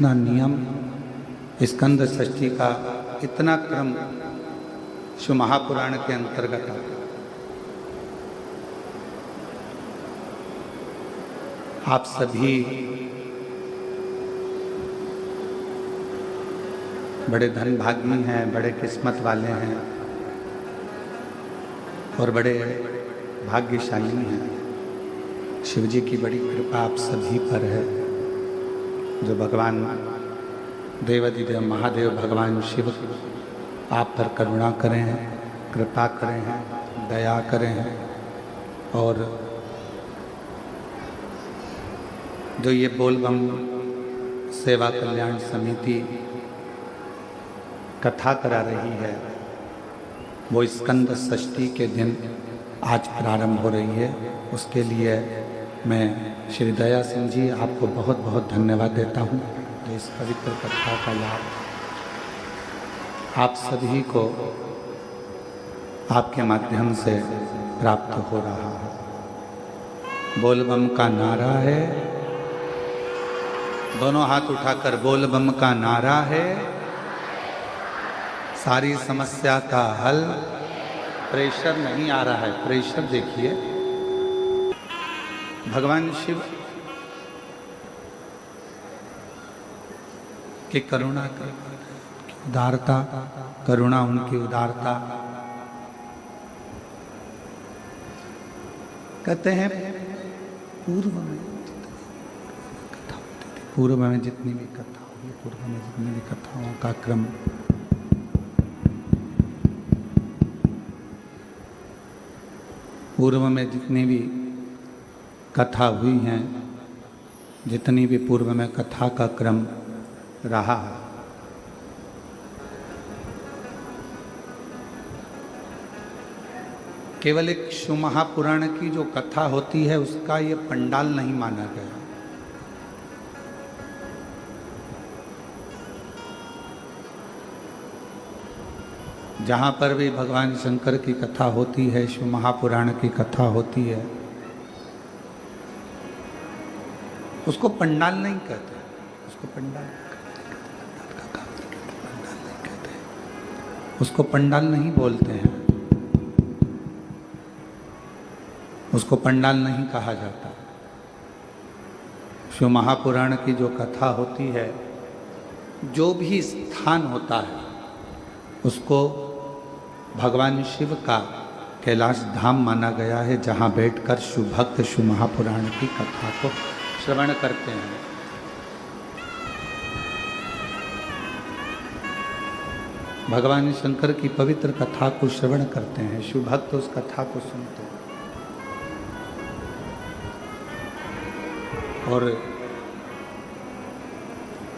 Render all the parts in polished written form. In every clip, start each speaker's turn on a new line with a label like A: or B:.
A: इतना नियम, स्कंद षष्ठी का इतना क्रम शिव महापुराण के अंतर्गत आता है। आप सभी बड़े धनभागी हैं, बड़े किस्मत वाले हैं और बड़े भाग्यशाली हैं। शिव जी की बड़ी कृपा आप सभी पर है, जो भगवान देवाधिदेव महादेव भगवान शिव आप पर करुणा करें हैं, कृपा करें हैं, दया करें हैं। और जो ये बोलबम सेवा कल्याण समिति कथा करा रही है, वो स्कंद षष्ठी के दिन आज प्रारंभ हो रही है। उसके लिए मैं श्री दया सिंह जी आपको बहुत बहुत धन्यवाद देता हूँ। जो इस पवित्र कथा का लाभ आप सभी को आपके माध्यम से प्राप्त हो रहा है। बोलबम का नारा है, दोनों हाथ उठाकर बोल बम का नारा है, सारी समस्या का हल। प्रेशर नहीं आ रहा है, प्रेशर देखिए। भगवान शिव की करुणा की उदारता, करुणा उनकी उदारता। कहते हैं पूर्व में जितनी भी कथा हुई, पूर्व में जितनी भी कथाओं का क्रम पूर्व में जितनी भी कथा हुई हैं, जितनी भी पूर्व में कथा का क्रम रहा है, केवल एक शिव महापुराण की जो कथा होती है उसका ये पंडाल नहीं माना गया। जहाँ पर भी भगवान शंकर की कथा होती है, शिव महापुराण की कथा होती है, उसको पंडाल नहीं कहते, उसको पंडाल नहीं कहते, उसको पंडाल नहीं बोलते हैं, उसको पंडाल नहीं कहा जाता। शिव महापुराण की जो कथा होती है, जो भी स्थान होता है, उसको भगवान शिव का कैलाश धाम माना गया है, जहाँ बैठकर शिव भक्त शिव महापुराण की कथा को श्रवण करते हैं। भगवान शंकर की पवित्र कथा को श्रवण करते हैं, शिव भक्त उस कथा को सुनते हैं और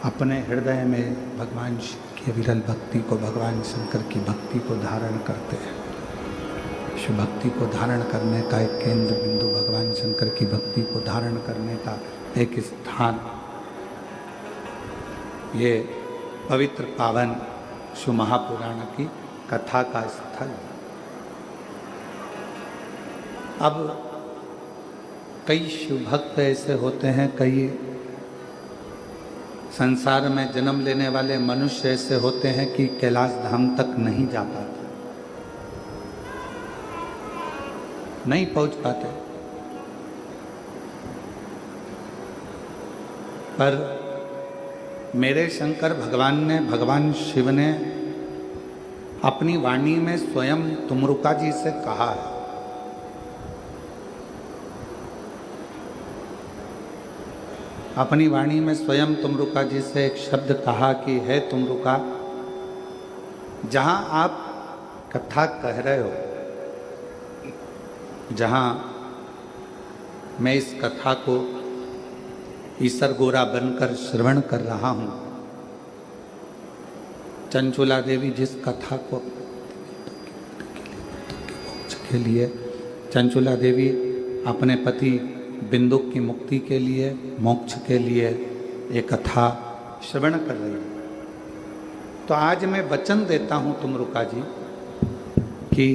A: अपने हृदय में भगवान शिव की विरल भक्ति को, भगवान शंकर की भक्ति को धारण करते हैं। शिव भक्ति को धारण करने का एक केंद्र बिंदु, भगवान शंकर की भक्ति को धारण करने का एक स्थान, ये पवित्र पावन शिव महापुराण की कथा का स्थल। अब कई शिव भक्त ऐसे होते हैं, कई संसार में जन्म लेने वाले मनुष्य ऐसे होते हैं कि कैलाश धाम तक नहीं जा पाते, नहीं पहुंच पाते। पर मेरे शंकर भगवान ने, भगवान शिव ने अपनी वाणी में स्वयं तुमरुका जी से कहा है, अपनी वाणी में स्वयं तुमरुका जी से एक शब्द कहा कि है तुमरुका, जहाँ आप कथा कह रहे हो, जहाँ मैं इस कथा को ईसर गोरा बनकर श्रवण कर रहा हूँ, चंचुला देवी जिस कथा को के लिए, चंचुला देवी अपने पति बिंदुक की मुक्ति के लिए, मोक्ष के लिए एक कथा श्रवण कर रही है। तो आज मैं वचन देता हूं तुमरुका जी कि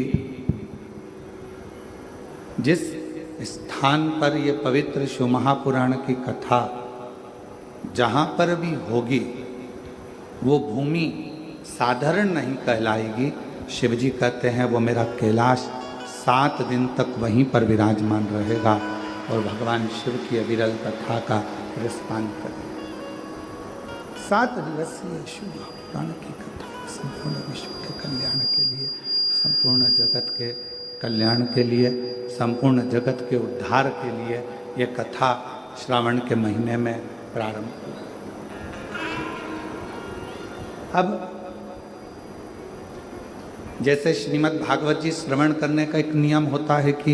A: जिस स्थान पर ये पवित्र शिव महापुराण की कथा जहाँ पर भी होगी वो भूमि साधारण नहीं कहलाएगी। शिव जी कहते हैं वो मेरा कैलाश 7 दिन तक वहीं पर विराजमान रहेगा और भगवान शिव की अविरल कथा का रसपान करेगा। 7 दिवसीय शिव पुराण की कथा संपूर्ण विश्व के कल्याण के लिए, संपूर्ण जगत के कल्याण के लिए, संपूर्ण जगत के उद्धार के लिए ये कथा श्रावण के महीने में प्रारंभ हुई। अब जैसे श्रीमद् भागवत जी श्रवण करने का एक नियम होता है कि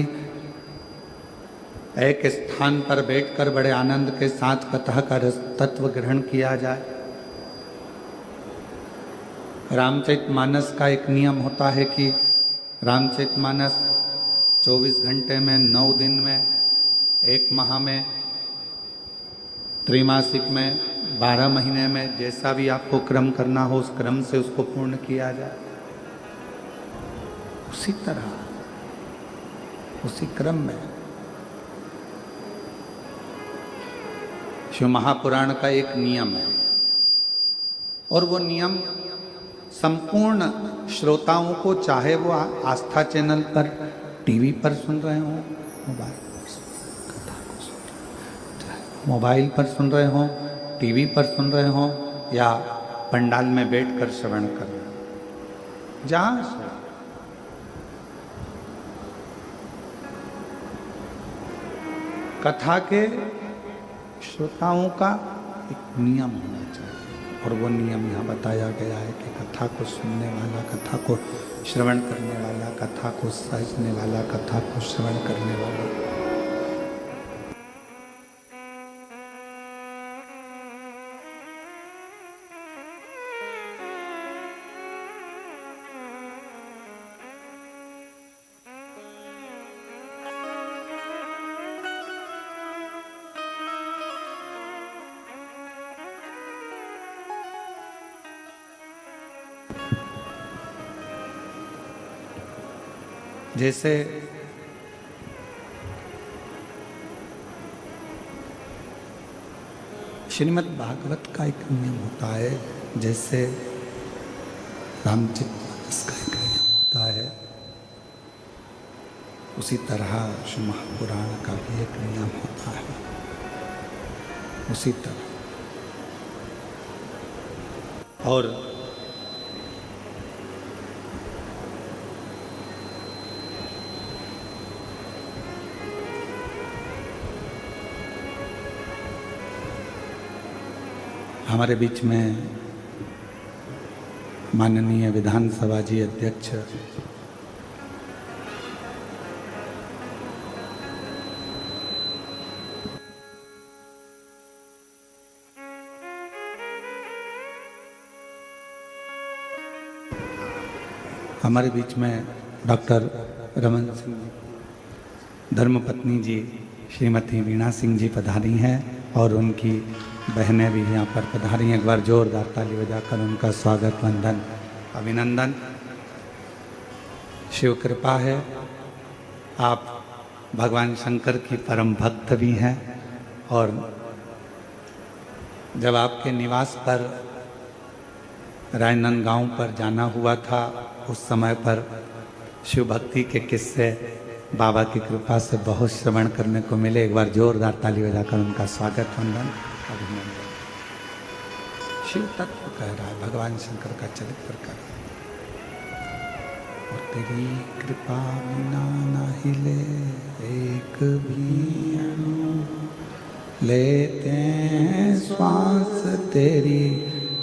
A: एक स्थान पर बैठकर बड़े आनंद के साथ कथा का रस तत्व ग्रहण किया जाए। रामचरितमानस का एक नियम होता है कि रामचरितमानस 24 घंटे में, 9 दिन में, 1 माह में, त्रैमासिक में, 12 महीने में, जैसा भी आपको क्रम करना हो उस क्रम से उसको पूर्ण किया जाए। उसी तरह उसी क्रम में शिव महापुराण का एक नियम है और वो नियम संपूर्ण श्रोताओं को, चाहे वो आस्था चैनल पर, टीवी पर सुन रहे हो, मोबाइल पर सुन रहे हो, टीवी पर सुन रहे हो या पंडाल में बैठकर श्रवण कर रहे हो, जहां से कथा के श्रोताओं का एक नियम होना चाहिए और वो नियम यहाँ बताया गया है कि कथा को सुनने वाला, कथा को श्रवण करने वाला, कथा को सहजने वाला, कथा को श्रवण करने वाला जैसे श्रीमद् भागवत का एक नियम होता है, जैसे रामचरितमानस का एक नियम होता है, उसी तरह शिव महापुराण का भी एक नियम होता है। उसी तरह और हमारे बीच में माननीय विधानसभा जी अध्यक्ष हमारे बीच में डॉक्टर रमन सिंह धर्मपत्नी जी श्रीमती वीणा सिंह जी पधारी हैं और उनकी बहनें भी यहाँ पर पधारी हैं। एक बार जोरदार ताली बजाकर उनका स्वागत, वंदन, अभिनंदन। शिव कृपा है, आप भगवान शंकर की परम भक्त भी हैं और जब आपके निवास पर राजनांदगांव पर जाना हुआ था उस समय पर शिव भक्ति के किस्से बाबा की कृपा से बहुत श्रवण करने को मिले। एक बार जोरदार ताली बजाकर उनका स्वागत, वंदन, अभिनंदन। शिव तत्व कह रहा है, भगवान शंकर का चरित्र कर रहा है। और तेरी कृपा बिना ना हिले एक भी अणु, लेते हैं श्वास तेरी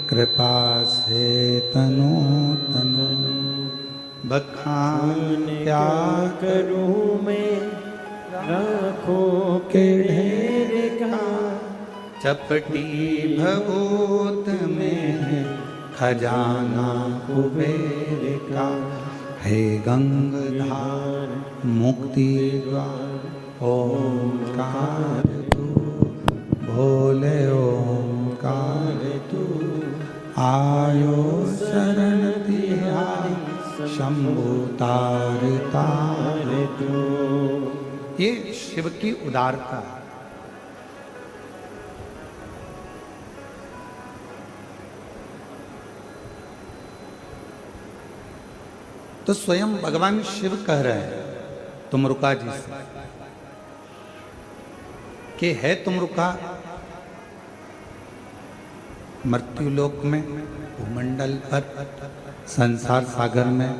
A: कृपा से तनो तनो। बखान क्या करूं मैं राखों के ढेर का, चपटी भगोत में खजाना कुबेर का। हे गंगाधार मुक्ति द्वार ओंकार तू, भोले ओंकार तू। आयो शरण तिहारी शंभु तार तार तू। ये शिव की उदारता। तो स्वयं भगवान शिव कह रहे हैं तुमरुका जी से कि है तुमरुका मृत्युलोक में, भूमंडल पर, संसार सागर में,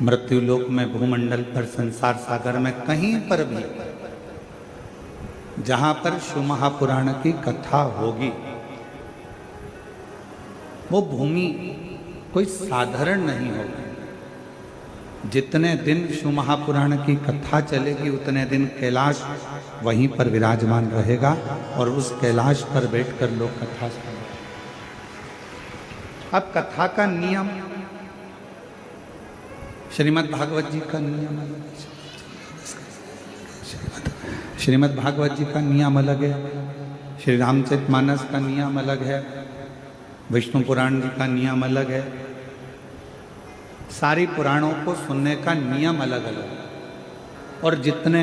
A: मृत्युलोक में, भूमंडल पर, संसार सागर में, कहीं पर भी जहां पर शिव महापुराण की कथा होगी, वो भूमि कोई साधारण नहीं होगी। जितने दिन शिव महापुराण की कथा चलेगी उतने दिन कैलाश वहीं पर विराजमान रहेगा और उस कैलाश पर बैठकर लोग कथा सुनेंगे। अब कथा का नियम, श्रीमद् भागवत जी का नियम अलग है, श्रीमद् भागवत जी का नियम अलग है, श्री रामचरितमानस का नियम अलग है, विष्णु पुराण जी का नियम अलग है। सारी पुराणों को सुनने का नियम अलग अलग है। और जितने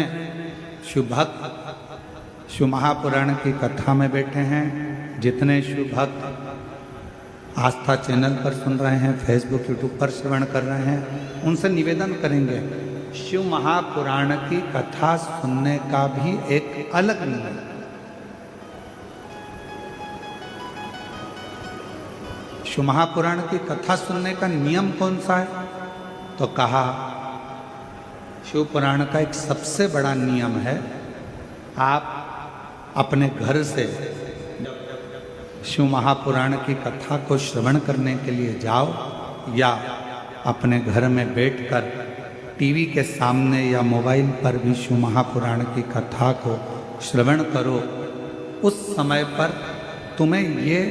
A: शिव भक्त शिव महापुराण की कथा में बैठे हैं, जितने शिव भक्त आस्था चैनल पर सुन रहे हैं, फेसबुक यूट्यूब पर श्रवण कर रहे हैं, उनसे निवेदन करेंगे शिव महापुराण की कथा सुनने का भी एक अलग नियम है। शिव महापुराण की कथा सुनने का नियम कौन सा है? तो कहा शिव पुराण का एक सबसे बड़ा नियम है, आप अपने घर से शिव महापुराण की कथा को श्रवण करने के लिए जाओ या अपने घर में बैठकर टीवी के सामने या मोबाइल पर भी शिव महापुराण की कथा को श्रवण करो। उस समय पर तुम्हें ये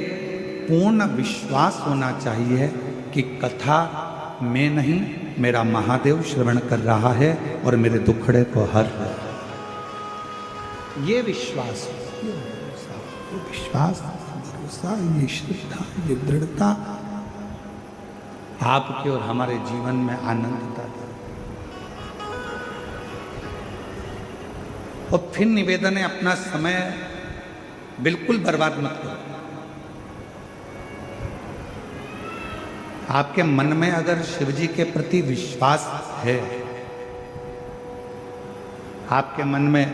A: पूर्ण विश्वास होना चाहिए कि कथा मैं नहीं, मेरा महादेव श्रवण कर रहा है और मेरे दुखड़े को हर रहा है। ये विश्वास, ये विश्वास, भरोसा, ये श्रद्धा, ये दृढ़ता आपके और हमारे जीवन में आनंद देता है। और फिर निवेदन है, अपना समय बिल्कुल बर्बाद मत करो। आपके मन में अगर शिव जी के प्रति विश्वास है, आपके मन में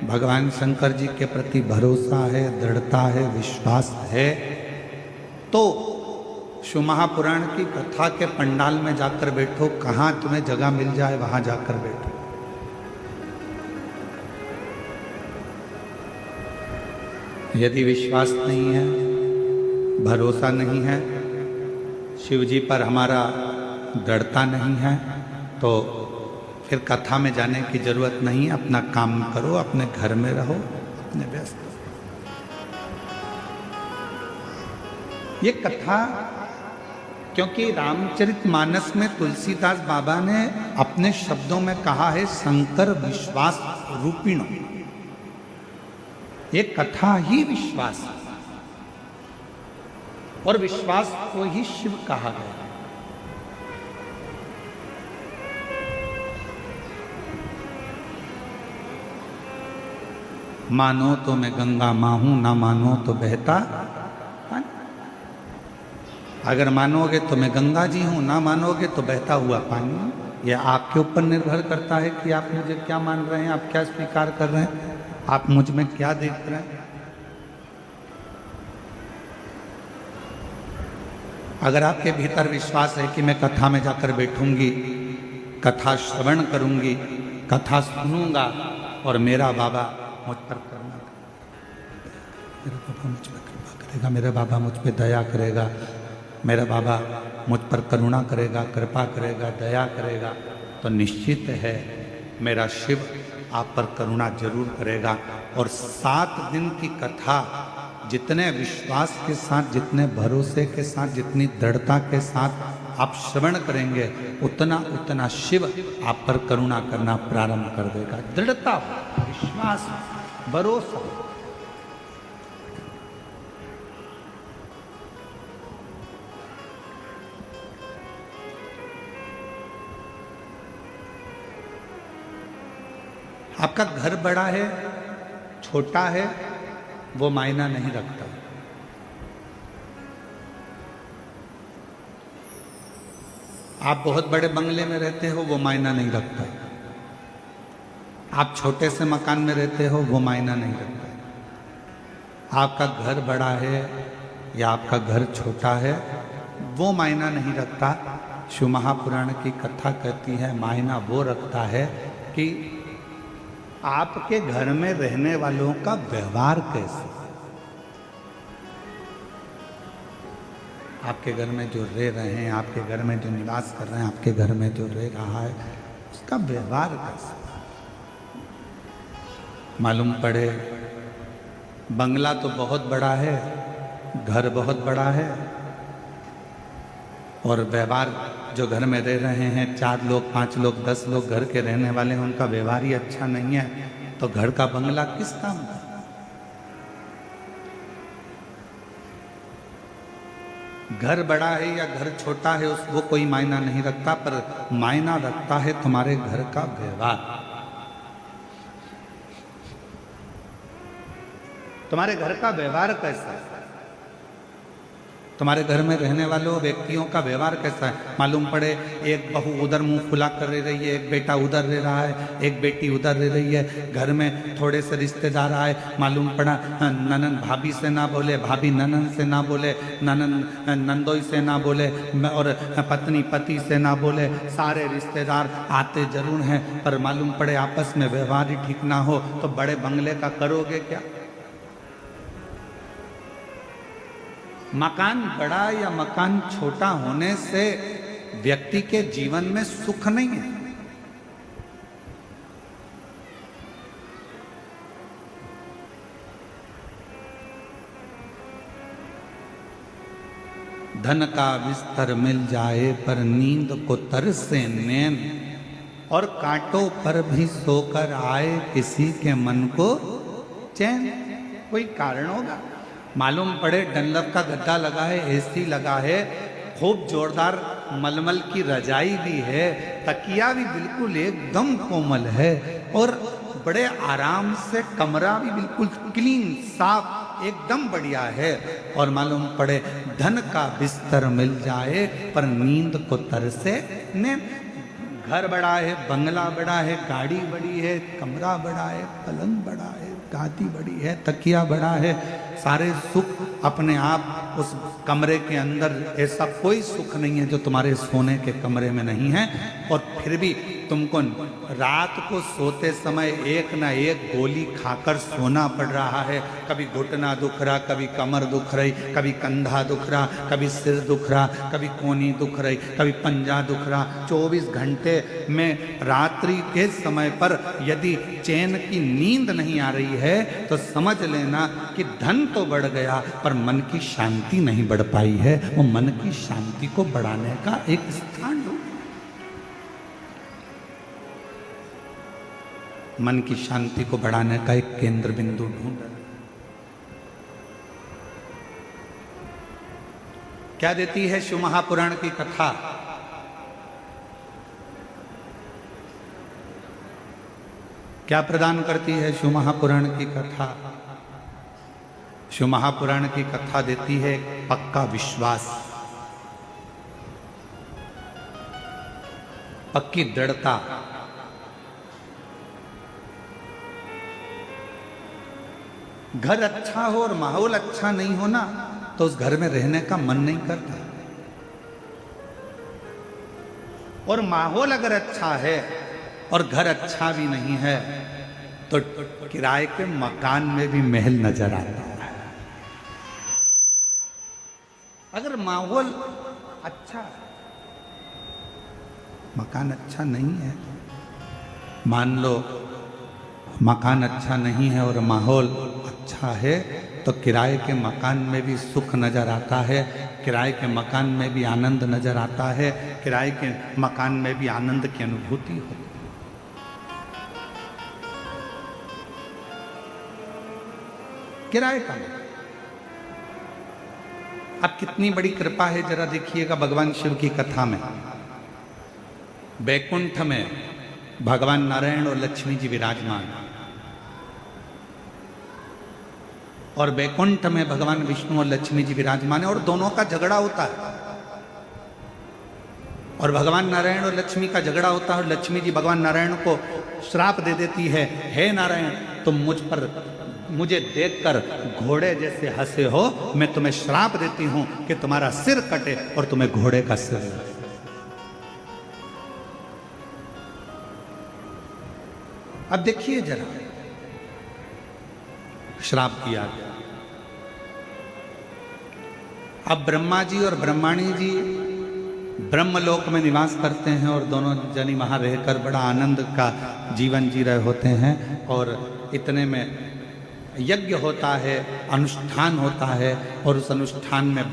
A: भगवान शंकर जी के प्रति भरोसा है, दृढ़ता है, विश्वास है, तो शिव महापुराण की कथा के पंडाल में जाकर बैठो। कहाँ तुम्हें जगह मिल जाए वहां जाकर बैठो। यदि विश्वास नहीं है, भरोसा नहीं है, शिव जी पर हमारा दृढ़ता नहीं है, तो फिर कथा में जाने की जरूरत नहीं। अपना काम करो, अपने घर में रहो, अपने व्यस्त। ये कथा, क्योंकि रामचरितमानस में तुलसीदास बाबा ने अपने शब्दों में कहा है शंकर विश्वास रूपिणो। ये कथा ही विश्वास है और विश्वास को ही शिव कहा गया। मानो तो मैं गंगा मां हूं, ना मानो तो बहता पानी। अगर मानोगे तो मैं गंगा जी हूं, ना मानोगे तो बहता हुआ पानी। यह आपके ऊपर निर्भर करता है कि आप मुझे क्या मान रहे हैं, आप क्या स्वीकार कर रहे हैं, आप मुझ में क्या देख रहे हैं। अगर आपके भीतर विश्वास है कि मैं कथा में जाकर बैठूंगी, कथा श्रवण करूंगी, कथा सुनूंगा और मेरा बाबा मुझ पर करुणा करेगा, मेरा बाबा मुझ पर कृपा करेगा, मेरा बाबा मुझ पर दया करेगा, मेरा बाबा मुझ पर करुणा करेगा, कृपा करेगा, दया करेगा, तो निश्चित है मेरा शिव आप पर करुणा जरूर करेगा। और 7 दिन की कथा जितने विश्वास के साथ, जितने भरोसे के साथ, जितनी दृढ़ता के साथ आप श्रवण करेंगे, उतना उतना शिव आप पर करुणा करना प्रारंभ कर देगा। दृढ़ता, विश्वास, भरोसा। आपका घर बड़ा है, छोटा है, वो मायना नहीं रखता। आप बहुत बड़े बंगले में रहते हो वो मायना नहीं रखता, आप छोटे से मकान में रहते हो वो मायना नहीं रखता, आपका घर बड़ा है या आपका घर छोटा है वो मायना नहीं रखता। शिव महापुराण की कथा कहती है मायना वो रखता है कि आपके घर में रहने वालों का व्यवहार कैसे, आपके घर में जो रह रहे हैं, आपके घर में जो निवास कर रहे हैं, आपके घर में जो रह रहा है उसका व्यवहार कैसे। मालूम पड़े बंगला तो बहुत बड़ा है, घर बहुत बड़ा है और व्यवहार जो घर में रह रहे हैं 4 लोग 5 लोग 10 लोग घर के रहने वाले हैं उनका व्यवहार ही अच्छा नहीं है, तो घर का बंगला किस काम का। घर बड़ा है या घर छोटा है उस वो कोई मायना नहीं रखता, पर मायना रखता है तुम्हारे घर का व्यवहार, तुम्हारे घर का व्यवहार कैसा है, तुम्हारे घर में रहने वालों व्यक्तियों का व्यवहार कैसा है। मालूम पड़े एक बहू उधर मुंह फुला कर रह रही है, एक बेटा उधर रह रहा है, एक बेटी उधर रह रही है, घर में थोड़े से रिश्तेदार आए, मालूम पड़ा ननन भाभी से ना बोले, भाभी ननन से ना बोले, ननन नंदोई से ना बोले और पत्नी पति से ना बोले, सारे रिश्तेदार आते जरूर हैं पर मालूम पड़े आपस में व्यवहार ही ठीक ना हो तो बड़े बंगले का करोगे क्या। मकान बड़ा या मकान छोटा होने से व्यक्ति के जीवन में सुख नहीं है। धन का बिस्तर मिल जाए पर नींद को तरसे नैन, और कांटों पर भी सोकर आए किसी के मन को चैन। कोई कारण होगा, मालूम पड़े डनलप का गद्दा लगा है, एसी लगा है, खूब जोरदार मलमल की रजाई भी है, तकिया भी बिल्कुल एकदम कोमल है और बड़े आराम से कमरा भी बिल्कुल क्लीन साफ एकदम बढ़िया है, और मालूम पड़े धन का बिस्तर मिल जाए पर नींद को तरसे ने। घर बड़ा है, बंगला बड़ा है, गाड़ी बड़ी है, कमरा बड़ा है, पलंग बड़ा है, गादी बड़ी है, तकिया बड़ा है, सारे सुख अपने आप उस कमरे के अंदर, ऐसा कोई सुख नहीं है जो तुम्हारे सोने के कमरे में नहीं है। और फिर भी तुमको रात को सोते समय एक ना एक गोली खाकर सोना पड़ रहा है। कभी घुटना दुख रहा, कभी कमर दुख रही, कभी कंधा दुख रहा, कभी सिर दुख रहा, कभी कोनी दुख रही, कभी पंजा दुख रहा। 24 घंटे में रात्रि के समय पर यदि चैन की नींद नहीं आ रही है तो समझ लेना कि धन तो बढ़ गया पर मन की शांति नहीं बढ़ पाई है। वो मन की शांति को बढ़ाने का एक स्थान हो, मन की शांति को बढ़ाने का एक केंद्र बिंदु ढूंढ। क्या देती है शिव महापुराण की कथा? क्या प्रदान करती है शिव महापुराण की कथा? शिव महापुराण की कथा देती है पक्का विश्वास, पक्की दृढ़ता। घर अच्छा हो और माहौल अच्छा नहीं हो ना तो उस घर में रहने का मन नहीं करता, और माहौल अगर अच्छा है और घर अच्छा भी नहीं है तो किराए के मकान में भी महल नजर आता है। अगर माहौल अच्छा, मकान अच्छा नहीं है, मान लो मकान अच्छा नहीं है और माहौल अच्छा है तो किराए के मकान में भी सुख नजर आता है, किराए के मकान में भी आनंद नजर आता है, किराए के मकान में भी आनंद की अनुभूति होती है। किराए का अब कितनी बड़ी कृपा है जरा देखिएगा भगवान शिव की कथा में। बैकुंठ में भगवान नारायण और लक्ष्मी जी विराजमान, और बैकुंठ में भगवान विष्णु और लक्ष्मी जी विराजमान है, और दोनों का झगड़ा होता है। और भगवान नारायण और लक्ष्मी का झगड़ा होता है और लक्ष्मी जी भगवान नारायण को श्राप दे देती है, हे नारायण तुम मुझे देखकर घोड़े जैसे हंसे हो, मैं तुम्हें श्राप देती हूं कि तुम्हारा सिर कटे और तुम्हें घोड़े का सिर लगे। अब देखिए जरा, श्राप किया गया। अब ब्रह्मा जी और ब्रह्माणी जी ब्रह्मलोक में निवास करते हैं और दोनों जनी वहां रहकर बड़ा आनंद का जीवन जी रहे होते हैं। और इतने में यज्ञ होता है, अनुष्ठान होता है, और उस अनुष्ठान में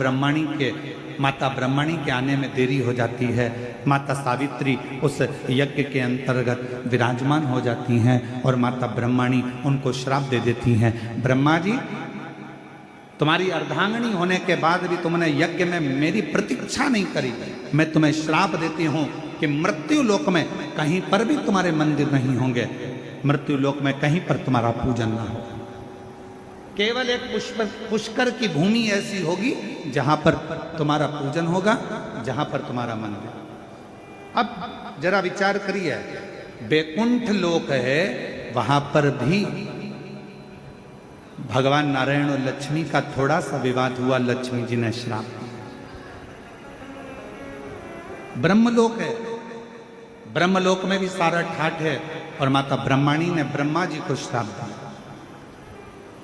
A: माता ब्रह्मणी के आने में देरी हो जाती है। माता सावित्री उस यज्ञ के अंतर्गत विराजमान हो जाती हैं और माता ब्रह्मणी उनको श्राप दे देती हैं, ब्रह्मा जी तुम्हारी अर्धांगिनी होने के बाद भी तुमने यज्ञ में मेरी प्रतीक्षा नहीं करी, मैं तुम्हें श्राप देती हूं कि मृत्यु लोक में कहीं पर भी तुम्हारे मंदिर नहीं होंगे, मृत्यु लोक में कहीं पर तुम्हारा पूजन ना होगा, केवल एक पुष्कर की भूमि ऐसी होगी जहां पर तुम्हारा पूजन होगा, जहां पर तुम्हारा मंदिर। अब जरा विचार करिए, बैकुंठ लोक है, वहां पर भी भगवान नारायण और लक्ष्मी का थोड़ा सा विवाद हुआ, लक्ष्मी जी ने श्राप दिया। ब्रह्मलोक है, ब्रह्मलोक में भी सारा ठाठ है और माता ब्रह्मणी ने ब्रह्मा जी को श्राप दिया।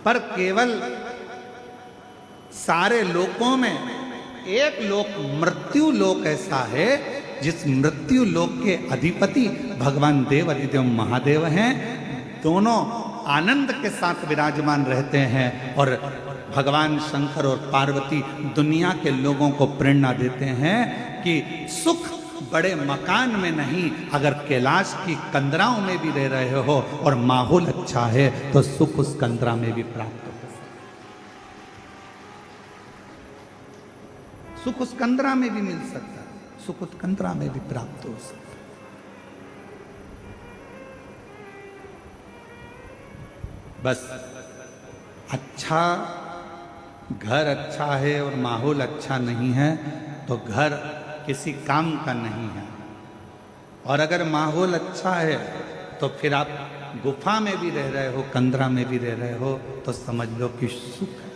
A: पर केवल सारे लोकों में एक लोक मृत्यु लोक ऐसा है जिस मृत्यु लोक के अधिपति भगवान देव अधिदेव महादेव हैं। दोनों आनंद के साथ विराजमान रहते हैं और भगवान शंकर और पार्वती दुनिया के लोगों को प्रेरणा देते हैं कि सुख बड़े मकान में नहीं, अगर कैलाश की कंदराओं में भी रह रहे हो और माहौल अच्छा है तो सुख उस कंदरा में भी प्राप्त हो सकता है, सुख उस कंदरा में भी मिल सकता है, सुख उस कंदरा में भी प्राप्त हो सकता है। बस अच्छा घर अच्छा है और माहौल अच्छा नहीं है तो घर किसी काम का नहीं है, और अगर माहौल अच्छा है तो फिर आप गुफा में भी रह रहे हो, कंदरा में भी रह रहे हो, तो समझ लो कि सुख है।